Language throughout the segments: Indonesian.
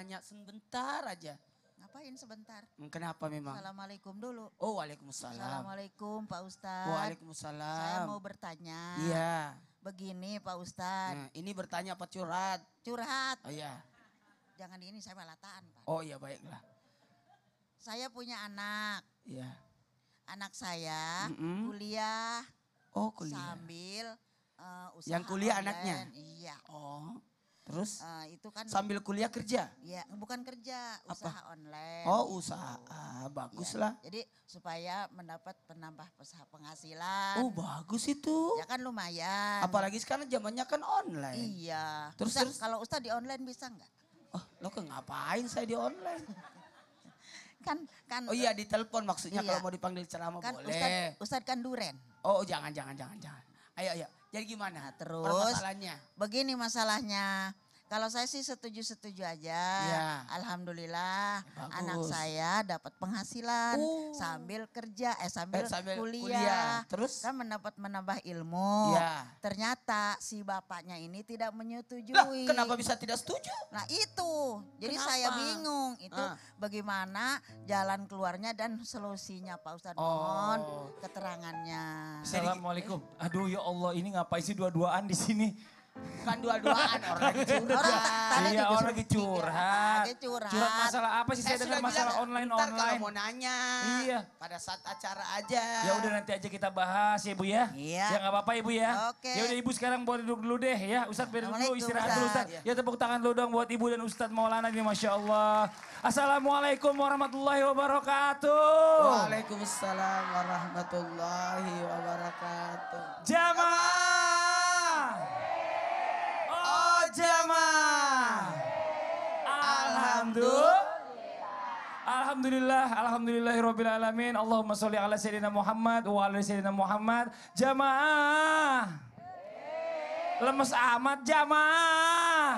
bertanya sebentar aja. Ngapain sebentar? Kenapa memang? Assalamualaikum dulu. Oh, waalaikumsalam. Assalamualaikum Pak Ustadz. Waalaikumsalam. Saya mau bertanya. Iya. Begini Pak Ustadz. Nah, ini bertanya apa curhat? Curhat. Oh iya. Jangan ini saya balataan Pak. Oh iya, baiklah. Saya punya anak. Iya. Anak saya kuliah. Oh, kuliah. Sambil usaha Yang kuliah online. anaknya? Iya. Oh. Terus Itu kan sambil kuliah kerja? ya bukan kerja, usaha online. Oh, usaha. Bagus lah. Jadi supaya mendapat penambah penghasilan. Oh, bagus itu. Ya kan lumayan. Apalagi sekarang zamannya kan online. Iya. Terus? Kalau Ustadz di online bisa nggak? Oh, lo ngapain saya di online? Kan. Oh iya, di telepon maksudnya Iya. kalau mau dipanggil ceramah Kan boleh. Ustadz kan duren. Oh, jangan. Ayo. Jadi gimana? Nah, terus Permasalahannya? begini masalahnya. Kalau saya sih setuju-setuju aja. Iya. Alhamdulillah Bagus. anak saya dapat penghasilan sambil kerja, sambil kuliah. Terus? Kan menambah ilmu. Iya. Ternyata si bapaknya ini tidak menyetujui. Lah, kenapa bisa tidak setuju? Nah itu, jadi Kenapa? saya bingung itu bagaimana jalan keluarnya dan solusinya Pak Ustadz. Mohon keterangannya. Assalamualaikum. Aduh ya Allah, ini ngapain sih dua-duaan di sini? Kan dua-duaan orang lagi curhat. Iya, orang lagi curhat. Dia curhat. Curhat masalah apa sih? Saya dengar masalah Ntar online-online. kalau mau nanya. Iya. Pada saat acara aja. Ya udah nanti aja kita bahas ya Bu ya. Iya. Ya nggak apa-apa Ibu ya. Oke. Ya udah Ibu sekarang boleh duduk dulu deh ya. Ustadz biar dulu Assalamualaikum, istirahat dulu Ustadz. Ustadz. Ya tepuk tangan dulu dong buat Ibu dan Ustadz Maulana ini Masya Allah. Assalamualaikum warahmatullahi wabarakatuh. Waalaikumsalam warahmatullahi wabarakatuh. Jamaah. Oh jamaah. Alhamdulillahirrabbilalamin. Allahumma sholli ala Sayyidina Muhammad wa ala Sayyidina Muhammad. Jamaah. Lemes amat jamaah.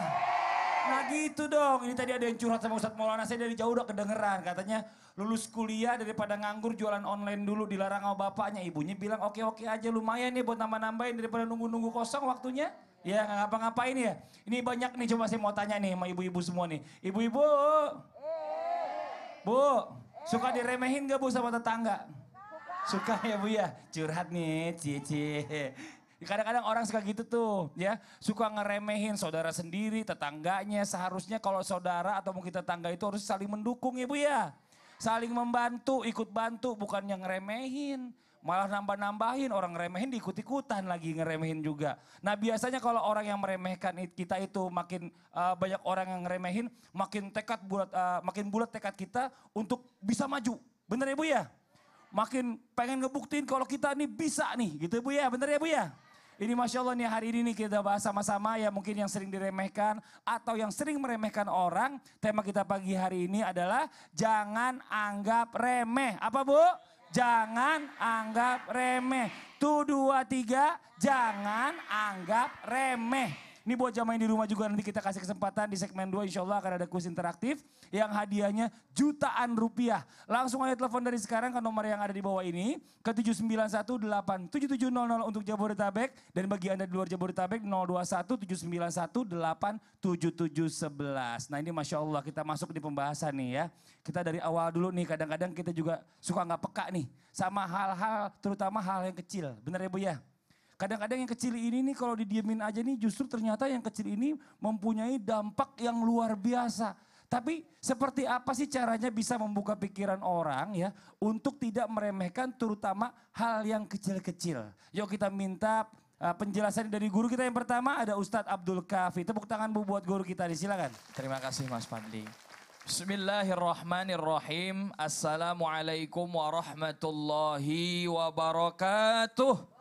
Nah gitu dong. Ini tadi ada yang curhat sama Ustadz Maulana. Saya dari jauh udah kedengeran. Katanya lulus kuliah daripada nganggur jualan online dulu. Dilarang sama bapaknya. Ibunya bilang oke-oke aja lumayan nih buat nambah-nambahin daripada nunggu-nunggu kosong waktunya. Ya nggak ngapa-ngapain ya. Ini banyak nih coba saya mau tanya nih sama ibu-ibu semua nih. Ibu-ibu. Bu, suka diremehin gak Bu sama tetangga? Suka ya Bu ya? Curhat nih, cie. Kadang-kadang orang suka gitu tuh ya. Suka ngeremehin saudara sendiri, tetangganya. Seharusnya kalau saudara atau mungkin tetangga itu harus saling mendukung ya Bu ya. Saling membantu, ikut bantu, bukan yang ngeremehin. Malah nambah-nambahin, orang ngeremehin diikut-ikutan lagi ngeremehin juga. Nah biasanya kalau orang yang meremehkan kita itu makin banyak orang yang ngeremehin, makin bulat tekad kita untuk bisa maju. Bener ya Bu ya? Makin pengen ngebuktiin kalau kita nih bisa nih gitu Bu ya, bener ya Bu ya? Ini Masya Allah nih hari ini nih kita bahas sama-sama ya mungkin yang sering diremehkan atau yang sering meremehkan orang. Tema kita pagi hari ini adalah jangan anggap remeh. Apa Bu? Jangan anggap remeh. Tuh 2, 3, jangan anggap remeh. Ini buat jamaah yang di rumah juga nanti kita kasih kesempatan di segmen 2 insya Allah akan ada kuis interaktif yang hadiahnya jutaan rupiah. Langsung aja telepon dari sekarang ke nomor yang ada di bawah ini ke 791877700 untuk Jabodetabek dan bagi Anda di luar Jabodetabek 021791887711. Nah ini Masya Allah kita masuk di pembahasan nih ya. Kita dari awal dulu nih kadang-kadang kita juga suka nggak peka nih sama hal-hal terutama hal yang kecil. Benar ya Bu ya? Kadang-kadang yang kecil ini nih kalau didiemin aja nih justru ternyata yang kecil ini mempunyai dampak yang luar biasa. Tapi seperti apa sih caranya bisa membuka pikiran orang ya untuk tidak meremehkan terutama hal yang kecil-kecil. Yuk kita minta penjelasan dari guru kita yang pertama ada Ustadz Abdul Kafi. Tepuk tangan Bu buat guru kita silakan. Terima kasih Mas Fadli. Bismillahirrahmanirrahim. Assalamualaikum warahmatullahi wabarakatuh.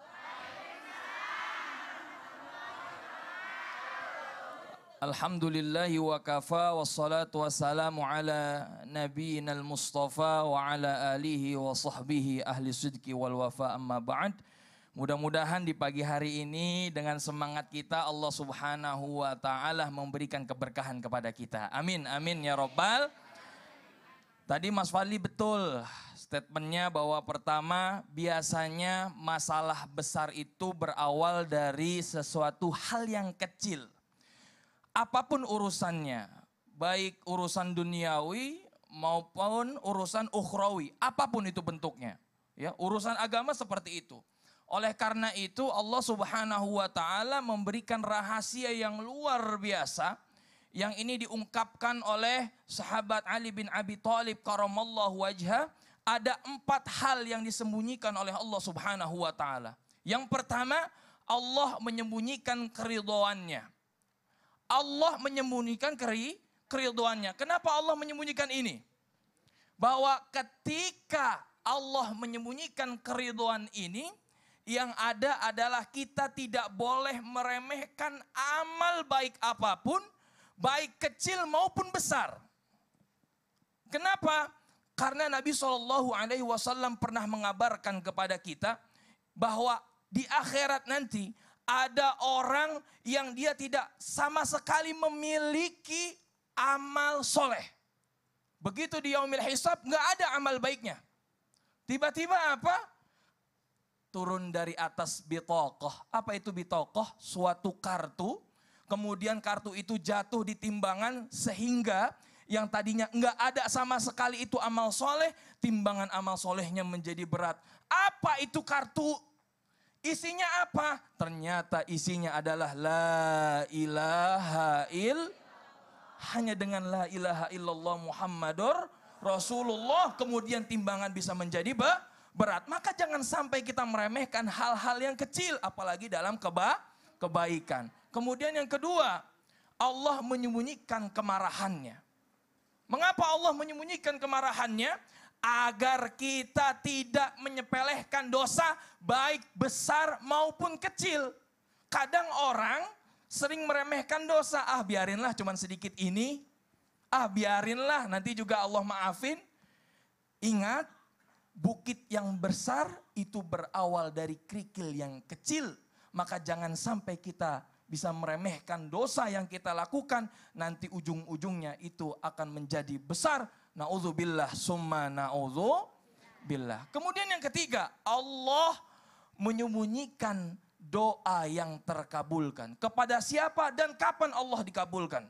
Alhamdulillahi wa kafa wassalatu wassalamu ala nabiyina al-mustafa wa ala alihi wa sahbihi ahli sidqi wal wafa amma ba'd. Mudah-mudahan di pagi hari ini dengan semangat kita Allah subhanahu wa ta'ala memberikan keberkahan kepada kita. Amin, amin ya robbal. Tadi Mas Fadli betul statementnya bahwa pertama biasanya masalah besar itu berawal dari sesuatu hal yang kecil. Apapun urusannya, baik urusan duniawi maupun urusan ukhrawi, apapun itu bentuknya. Ya, urusan agama seperti itu. Oleh karena itu Allah Subhanahu wa taala memberikan rahasia yang luar biasa yang ini diungkapkan oleh sahabat Ali bin Abi Thalib karamallahu wajha. Ada 4 hal yang disembunyikan oleh Allah Subhanahu wa taala. Yang pertama, Allah menyembunyikan keridhoannya. Allah menyembunyikan keridhoannya. Kenapa Allah menyembunyikan ini? Bahwa ketika Allah menyembunyikan keridhoan ini, yang ada adalah kita tidak boleh meremehkan amal baik apapun, baik kecil maupun besar. Kenapa? Karena Nabi SAW pernah mengabarkan kepada kita bahwa di akhirat nanti ada orang yang dia tidak sama sekali memiliki amal soleh. Begitu di yaumil hisab nggak ada amal baiknya. Tiba-tiba apa? Turun dari atas bitokoh. Apa itu bitokoh? Suatu kartu. Kemudian kartu itu jatuh di timbangan sehingga yang tadinya enggak ada sama sekali itu amal soleh, timbangan amal solehnya menjadi berat. Apa itu kartu? Isinya apa? Ternyata isinya adalah la ilaha hanya dengan la ilaha illallah Muhammadur Rasulullah. Kemudian timbangan bisa menjadi berat. Maka jangan sampai kita meremehkan hal-hal yang kecil, apalagi dalam kebaikan. Kemudian yang kedua, Allah menyembunyikan kemarahannya. Mengapa Allah menyembunyikan kemarahannya? Agar kita tidak menyepelehkan dosa baik besar maupun kecil. Kadang orang sering meremehkan dosa. Ah biarinlah cuman sedikit ini. Ah biarinlah nanti juga Allah maafin. Ingat, bukit yang besar itu berawal dari kerikil yang kecil. Maka jangan sampai kita bisa meremehkan dosa yang kita lakukan, nanti ujung-ujungnya itu akan menjadi besar. Na'udzubillah summa na'udzubillah. Kemudian yang ketiga, Allah menyembunyikan doa yang terkabulkan. Kepada siapa dan kapan Allah dikabulkan.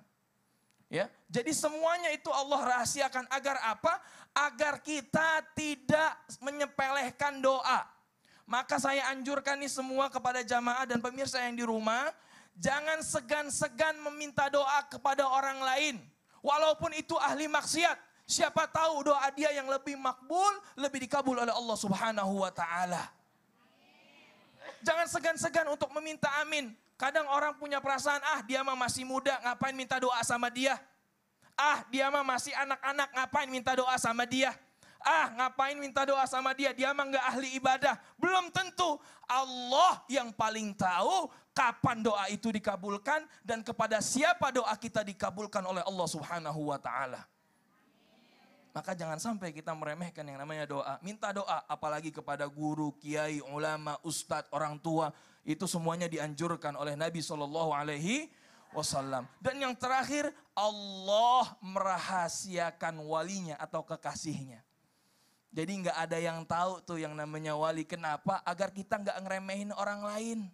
Ya, jadi semuanya itu Allah rahasiakan agar apa? Agar kita tidak menyepelehkan doa. Maka saya anjurkan nih semua kepada jamaah dan pemirsa yang di rumah, jangan segan-segan meminta doa kepada orang lain. Walaupun itu ahli maksiat. Siapa tahu doa dia yang lebih makbul, lebih dikabul oleh Allah Subhanahu wa taala. Jangan segan-segan untuk meminta amin. Kadang orang punya perasaan, ah dia mah masih muda, ngapain minta doa sama dia? Ah dia mah masih anak-anak, ngapain minta doa sama dia? Ah ngapain minta doa sama dia, dia mah gak ahli ibadah. Belum tentu. Allah yang paling tahu kapan doa itu dikabulkan dan kepada siapa doa kita dikabulkan oleh Allah Subhanahu wa taala. Maka jangan sampai kita meremehkan yang namanya doa. Minta doa apalagi kepada guru, kiai, ulama, ustadz, orang tua. Itu semuanya dianjurkan oleh Nabi SAW. Dan yang terakhir, Allah merahasiakan walinya atau kekasihnya. Jadi nggak ada yang tahu tuh yang namanya wali. Kenapa? Agar kita nggak ngeremehin orang lain.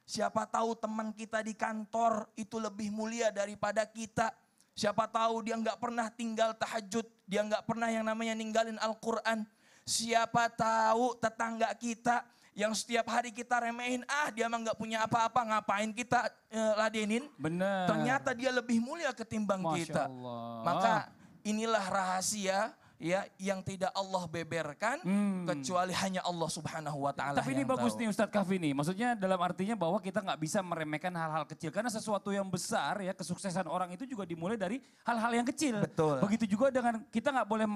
Siapa tahu teman kita di kantor itu lebih mulia daripada kita. Siapa tahu dia nggak pernah tinggal tahajud. Dia nggak pernah yang namanya ninggalin Al-Quran. Siapa tahu tetangga kita yang setiap hari kita remehin. Ah dia mah nggak punya apa-apa, ngapain kita ladenin. Benar. Ternyata dia lebih mulia ketimbang Masya kita. Allah. Maka inilah rahasia ya yang tidak Allah beberkan kecuali hanya Allah Subhanahu wa taala. Tapi ini bagus nih Ustadz Kahfi nih. Maksudnya dalam artinya bahwa kita nggak bisa meremehkan hal-hal kecil karena sesuatu yang besar ya kesuksesan orang itu juga dimulai dari hal-hal yang kecil. Betul. Begitu juga dengan kita nggak boleh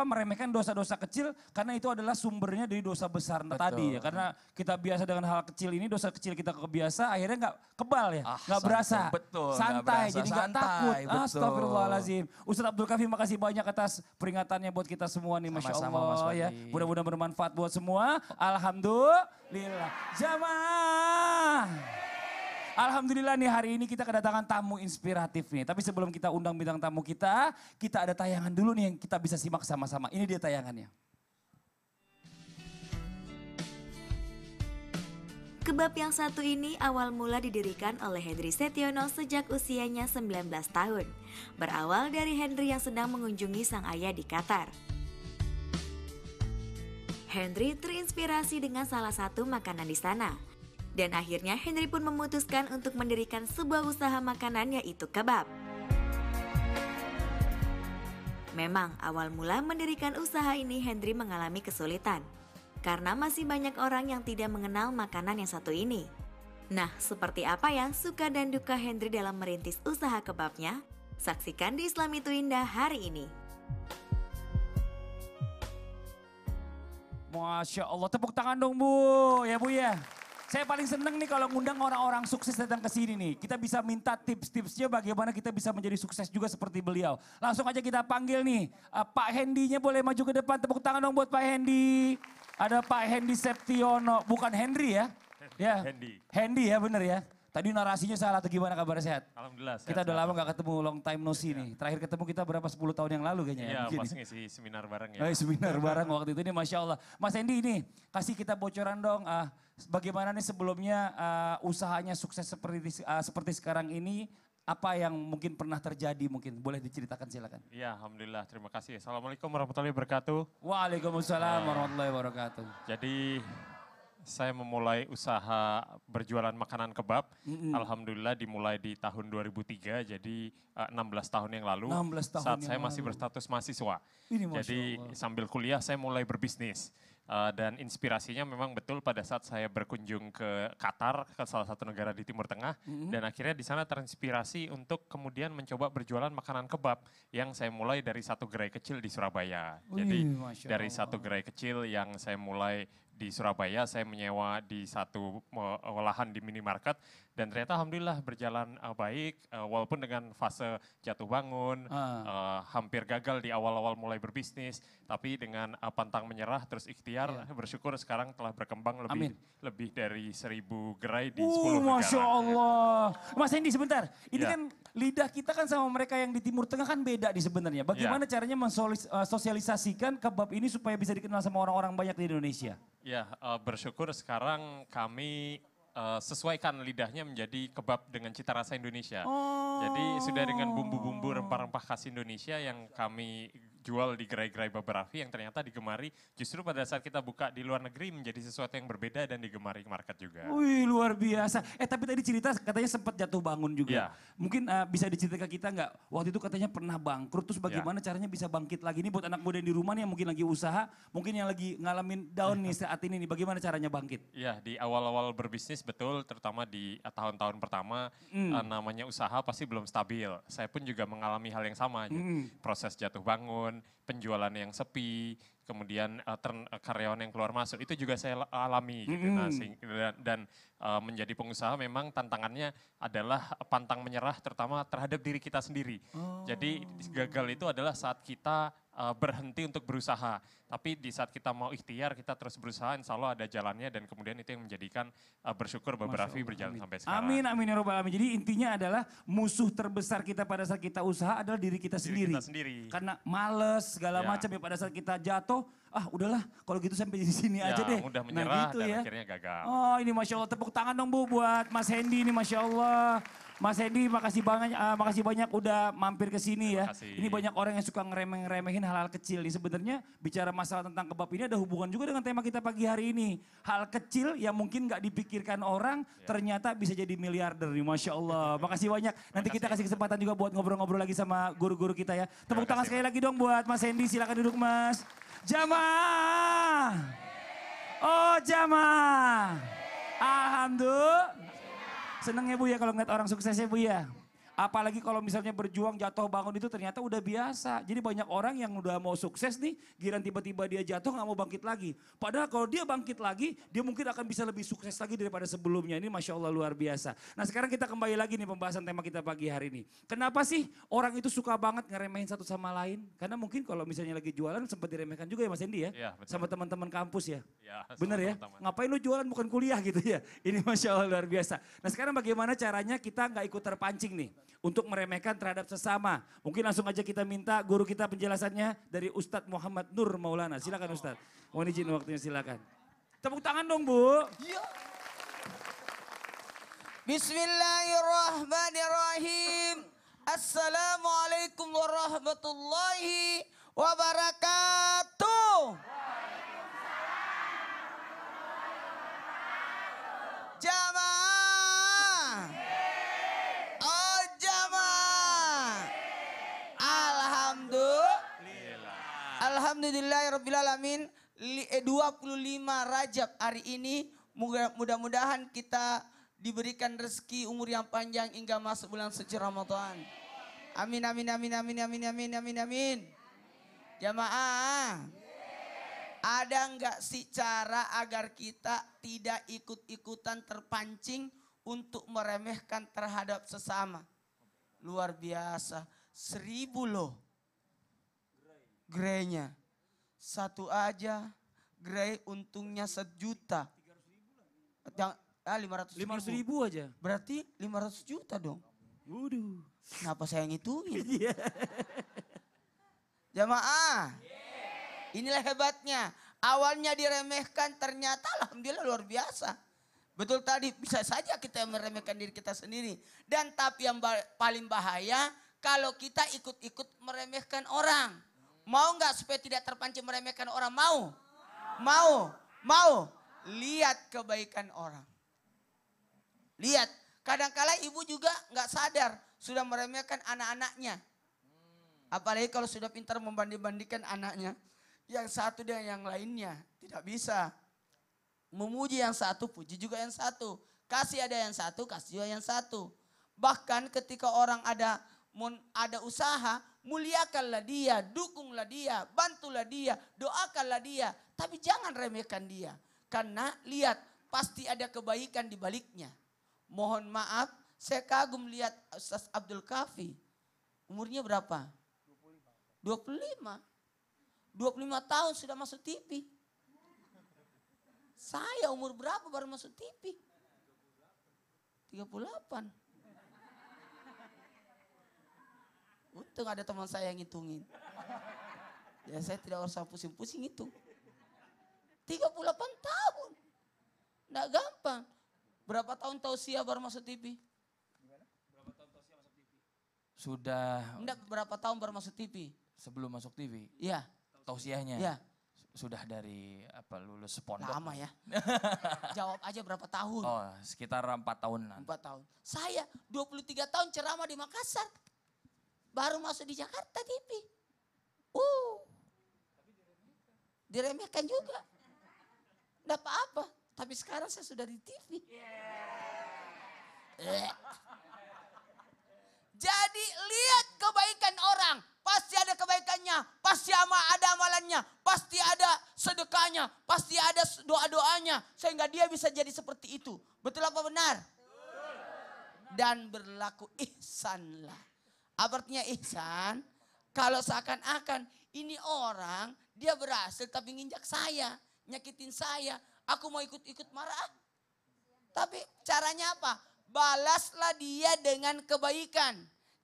meremehkan dosa-dosa kecil karena itu adalah sumbernya dari dosa besar tadi ya. Karena kita biasa dengan hal kecil ini, dosa kecil kita kebiasa akhirnya nggak kebal ya, nggak berasa. Betul. Santai, jadi nggak takut. Betul. Astagfirullahaladzim. Ustadz Abdul Kahfi makasih banyak atas peringatannya buat kita semua nih, Masya Sama-sama, Allah Mas Fadli. ya. Mudah-mudahan bermanfaat buat semua. Alhamdulillah. Jamaah. Alhamdulillah nih hari ini kita kedatangan tamu inspiratif nih. Tapi sebelum kita undang bintang tamu kita ada tayangan dulu nih yang kita bisa simak sama-sama. Ini dia tayangannya. Kebab yang satu ini awal mula didirikan oleh Henry Setiono sejak usianya 19 tahun. Berawal dari Henry yang sedang mengunjungi sang ayah di Qatar. Henry terinspirasi dengan salah satu makanan di sana. Dan akhirnya Henry pun memutuskan untuk mendirikan sebuah usaha makanan yaitu kebab. Memang awal mula mendirikan usaha ini Henry mengalami kesulitan. Karena masih banyak orang yang tidak mengenal makanan yang satu ini. Nah, seperti apa ya suka dan duka Henry dalam merintis usaha kebabnya? Saksikan di Islam Itu Indah hari ini. Masya Allah, tepuk tangan dong Bu, ya Bu ya. Saya paling seneng nih kalau ngundang orang-orang sukses datang ke sini nih. Kita bisa minta tips-tipsnya bagaimana kita bisa menjadi sukses juga seperti beliau. Langsung aja kita panggil nih, Pak Hendy-nya boleh maju ke depan. Tepuk tangan dong buat Pak Hendy. Ada Pak Hendy Septiono, bukan Henry ya? Ya. Hendy ya bener ya. Tadi narasinya salah atau gimana, kabar sehat? Alhamdulillah sehat. Kita udah lama gak ketemu, long time no see nih. Terakhir ketemu kita berapa 10 tahun yang lalu kayaknya ya? Iya, pas ngisi seminar bareng ya. Seminar bareng waktu itu, ini Masya Allah. Mas Hendy ini, kasih kita bocoran dong. Bagaimana nih sebelumnya usahanya sukses seperti sekarang ini, apa yang mungkin pernah terjadi mungkin, boleh diceritakan silakan. Iya, Alhamdulillah, terima kasih. Assalamualaikum warahmatullahi wabarakatuh. Waalaikumsalam warahmatullahi wabarakatuh. Jadi saya memulai usaha berjualan makanan kebab. Alhamdulillah dimulai di tahun 2003, jadi 16 tahun yang lalu. 16 tahun saat yang saya masih lalu. berstatus mahasiswa. Ini Masya Jadi Allah. sambil kuliah saya mulai berbisnis. Dan inspirasinya memang betul pada saat saya berkunjung ke Qatar, ke salah satu negara di Timur Tengah. Dan akhirnya di sana terinspirasi untuk kemudian mencoba berjualan makanan kebab. Yang saya mulai dari satu gerai kecil di Surabaya. Jadi Masya dari Allah. satu gerai kecil yang saya mulai di Surabaya, saya menyewa di satu olahan di minimarket. Dan ternyata Alhamdulillah berjalan baik, walaupun dengan fase jatuh bangun, hampir gagal di awal-awal mulai berbisnis. Tapi dengan pantang menyerah, terus ikhtiar, bersyukur sekarang telah berkembang lebih dari 1.000 gerai di 10 negara. Masya Allah. Mas Hendy sebentar, ini Ya. kan lidah kita kan sama mereka yang di Timur Tengah kan beda di sebenarnya. Bagaimana caranya mensosialisasikan kebab ini supaya bisa dikenal sama orang-orang banyak di Indonesia? Ya, bersyukur sekarang kami sesuaikan lidahnya menjadi kebab dengan cita rasa Indonesia. Jadi sudah dengan bumbu-bumbu rempah-rempah khas Indonesia yang kami jual di gerai-gerai Babarafi yang ternyata digemari justru pada saat kita buka di luar negeri menjadi sesuatu yang berbeda dan digemari market juga. Wih luar biasa. Tapi tadi cerita katanya sempat jatuh bangun juga. Iya. Mungkin bisa diceritakan kita nggak? Waktu itu katanya pernah bangkrut, terus bagaimana caranya bisa bangkit lagi? Ini buat anak muda yang di rumah nih yang mungkin lagi usaha, mungkin yang lagi ngalamin down nih saat ini nih, bagaimana caranya bangkit? Ya, di awal-awal berbisnis betul, terutama di tahun-tahun pertama namanya usaha pasti belum stabil. Saya pun juga mengalami hal yang sama. Proses jatuh bangun, penjualan yang sepi, kemudian karyawan yang keluar masuk, itu juga saya alami gitu. Nah, dan menjadi pengusaha memang tantangannya adalah pantang menyerah terutama terhadap diri kita sendiri. Jadi gagal itu adalah saat kita berhenti untuk berusaha. Tapi di saat kita mau ikhtiar, kita terus berusaha, insya Allah ada jalannya dan kemudian itu yang menjadikan bersyukur Babarafi berjalan sampai sekarang. Amin, amin ya robbal alamin. Jadi intinya adalah musuh terbesar kita pada saat kita usaha adalah diri kita sendiri. Kita sendiri. Karena males segala Ya. macam ya pada saat kita jatuh, udahlah kalau gitu sampai di sini aja deh. Mudah menyerah gitu dan akhirnya gagal. Oh ini Masya Allah, tepuk tangan dong Bu buat Mas Hendy ini Masya Allah. Mas Hendy makasih banyak udah mampir ke sini ya. Terima kasih. Ini banyak orang yang suka ngeremeh-ngeremehin hal-hal kecil nih. Sebenarnya bicara masalah tentang kebab ini ada hubungan juga dengan tema kita pagi hari ini. Hal kecil yang mungkin gak dipikirkan orang ternyata bisa jadi miliarder nih Masya Allah. Makasih banyak. Nanti kita kasih kesempatan juga buat ngobrol-ngobrol lagi sama guru-guru kita ya. Tepuk tangan sekali lagi dong buat Mas Hendy, silakan duduk Mas. Jamaah. Oh jamaah. Alhamdulillah. Seneng ya Bu ya kalau ngeliat orang sukses ya Bu ya. Apalagi kalau misalnya berjuang jatuh bangun itu ternyata udah biasa. Jadi banyak orang yang udah mau sukses nih, giliran tiba-tiba dia jatuh gak mau bangkit lagi. Padahal kalau dia bangkit lagi, dia mungkin akan bisa lebih sukses lagi daripada sebelumnya. Ini Masya Allah luar biasa. Nah sekarang kita kembali lagi nih pembahasan tema kita pagi hari ini. Kenapa sih orang itu suka banget ngeremehin satu sama lain? Karena mungkin kalau misalnya lagi jualan sempat diremehkan juga ya Mas Hendy ya? Iya, betul. Sama teman-teman kampus ya? Ya, Bener ya? sama-sama. Ngapain lu jualan bukan kuliah gitu ya? Ini Masya Allah luar biasa. Nah sekarang bagaimana caranya kita nggak ikut terpancing nih untuk meremehkan terhadap sesama. Mungkin langsung aja kita minta guru kita penjelasannya dari Ustadz Muhammad Nur Maulana. Silakan Ustadz. Mohon izin waktunya silakan. Tepuk tangan dong Bu. Bismillahirrahmanirrahim. Assalamualaikum warahmatullahi wabarakatuh. Jamaah. Oh jamaah. Alhamdulillahirrabbilalamin. 25 Rajab hari ini. Mudah-mudahan kita diberikan rezeki umur yang panjang hingga masuk bulan suci Ramadan. Amin amin amin amin amin amin amin amin. Jamaah. Ada enggak sih cara agar kita tidak ikut-ikutan terpancing untuk meremehkan terhadap sesama? Luar biasa. 1000 loh. Greynya. Satu aja. Grey untungnya 1 juta. 500 500.000 aja. Berarti 500 juta dong. Waduh. Kenapa saya ngitungin? Jamaah. Inilah hebatnya. Awalnya diremehkan ternyata alhamdulillah luar biasa. Betul tadi bisa saja kita meremehkan diri kita sendiri. Dan tapi yang paling bahaya kalau kita ikut-ikut meremehkan orang. Mau nggak supaya tidak terpancing meremehkan orang? Mau? Mau? Mau? Lihat kebaikan orang. Lihat. Kadang-kala ibu juga nggak sadar sudah meremehkan anak-anaknya. Apalagi kalau sudah pintar membanding-bandingkan anaknya. Yang satu dengan yang lainnya. Tidak bisa. Memuji yang satu, puji juga yang satu. Kasih ada yang satu, kasih juga yang satu. Bahkan ketika orang ada usaha, muliakanlah dia, dukunglah dia, bantulah dia, doakanlah dia. Tapi jangan remehkan dia. Karena lihat, pasti ada kebaikan di baliknya. Mohon maaf, saya kagum lihat Ustaz Abdul Kafi. Umurnya berapa? 25. 25 tahun sudah masuk TV. Saya umur berapa baru masuk TV? 38. Untung ada teman saya yang ngitungin. Ya saya tidak usah pusing-pusing itu. 38 tahun. Nggak gampang. Berapa tahun tausiah baru masuk TV? Berapa tahun Tosia masuk TV? Sudah Enggak, berapa tahun baru masuk TV? sebelum masuk TV. Iya. Tausiahnya Iya. sudah dari lulus pondok. Lama ya. Jawab aja berapa tahun? Oh, sekitar 4 tahunan. 4 tahun. Saya 23 tahun ceramah di Makassar. Baru masuk di Jakarta TV. Diremehkan juga. Enggak apa-apa. Tapi sekarang saya sudah di TV. Jadi lihat kebaikan orang. Pasti ada kebaikannya. Pasti ada amalannya. Pasti ada sedekahnya. Pasti ada doa-doanya. Sehingga dia bisa jadi seperti itu. Betul apa benar? Dan berlaku ihsanlah. Apa artinya ihsan? Kalau seakan-akan ini orang dia berhasil tapi nginjak saya. Nyakitin saya. Aku mau ikut-ikut marah. Tapi caranya apa? Balaslah dia dengan kebaikan.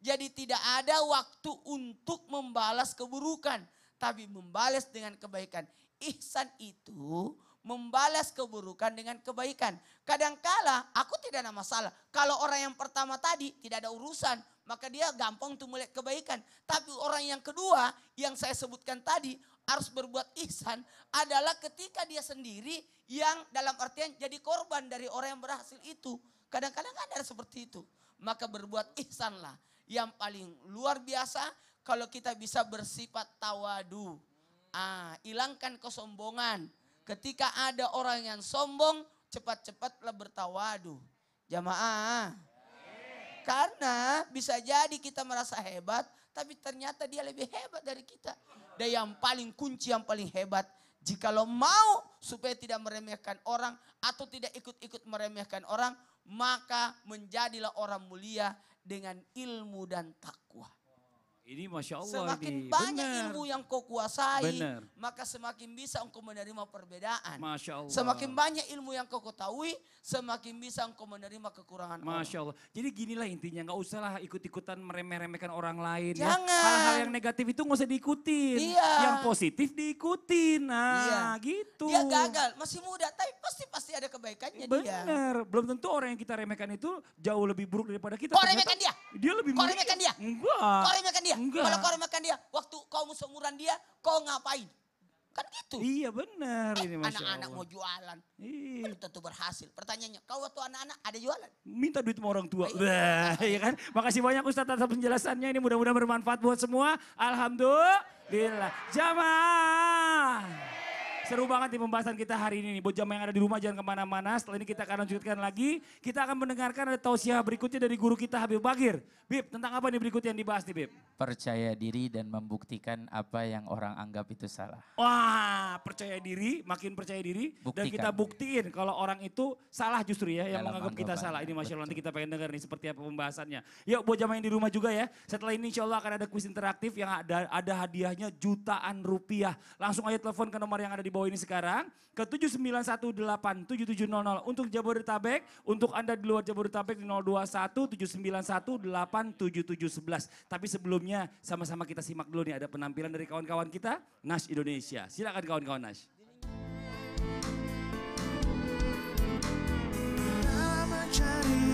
Jadi tidak ada waktu untuk membalas keburukan. Tapi membalas dengan kebaikan. Ihsan itu membalas keburukan dengan kebaikan. Kadangkala aku tidak ada masalah. Kalau orang yang pertama tadi tidak ada urusan. Maka dia gampang untuk melihat kebaikan. Tapi orang yang kedua yang saya sebutkan tadi harus berbuat ihsan adalah ketika dia sendiri yang dalam artian jadi korban dari orang yang berhasil itu. Kadang-kadang ada seperti itu. Maka berbuat ihsanlah. Yang paling luar biasa kalau kita bisa bersifat tawadu. Hilangkan kesombongan. Ketika ada orang yang sombong, cepat-cepatlah bertawadu. Jamaah. Karena bisa jadi kita merasa hebat, tapi ternyata dia lebih hebat dari kita. Dan yang paling kunci, yang paling hebat, jikalau mau supaya tidak meremehkan orang atau tidak ikut-ikut meremehkan orang, maka menjadilah orang mulia dengan ilmu dan takwa. Ini Masya Allah. Semakin ini. banyak Benar. ilmu yang kau kuasai, Benar. maka semakin bisa engkau menerima perbedaan. Masya Allah. Semakin banyak ilmu yang kau ketahui, semakin bisa engkau menerima kekurangan orang. Masya Allah. Jadi ginilah intinya, nggak usahlah ikut-ikutan meremeh-remehkan orang lain. Jangan. Ya. Hal-hal yang negatif itu nggak usah diikutin. Iya. Yang positif diikutin. Nah Iya. gitu. Dia gagal, masih muda, tapi pasti ada kebaikannya dia. Bener. Belum tentu orang yang kita remehkan itu jauh lebih buruk daripada kita. Kau Ternyata remehkan dia? Dia lebih Kau mulia. remehkan dia? Enggak. Kau remehkan dia? Enggak. Kalau kau remehkan dia, waktu kau seumuran dia, kau ngapain? Kan gitu. Iya benar ini Masya Anak-anak Allah. mau jualan, Iya. belum tentu berhasil. Pertanyaannya, kau waktu anak-anak ada jualan? Minta duit sama orang tua. Wah, ya kan? Makasih banyak Ustaz atas penjelasannya. Ini mudah-mudahan bermanfaat buat semua. Alhamdulillah. Jamaah. Seru banget nih pembahasan kita hari ini nih. Buat jamaah yang ada di rumah jangan kemana-mana. Setelah ini kita akan lanjutkan lagi. Kita akan mendengarkan ada tausiah berikutnya dari guru kita Habib Bagir. Bib, tentang apa nih berikutnya yang dibahas nih Bib? Percaya diri dan membuktikan apa yang orang anggap itu salah. Wah, percaya diri, makin percaya diri. Dan Buktikan. kita buktiin kalau orang itu salah justru ya, yang Dalam menganggap kita anggapan. salah. Ini Masya Allah, nanti kita pengen dengar nih seperti apa pembahasannya. Yuk buat jamaah yang di rumah juga ya. Setelah ini Insya Allah akan ada kuis interaktif yang ada hadiahnya jutaan rupiah. Langsung aja telepon ke nomor yang ada di bawah ini sekarang. Ke 79187700 untuk Jabodetabek. Untuk Anda di luar Jabodetabek di 021791877711. Tapi sebelumnya sama-sama kita simak dulu nih ada penampilan dari kawan-kawan kita. Nash Indonesia. Silakan kawan-kawan Nash. Nama cari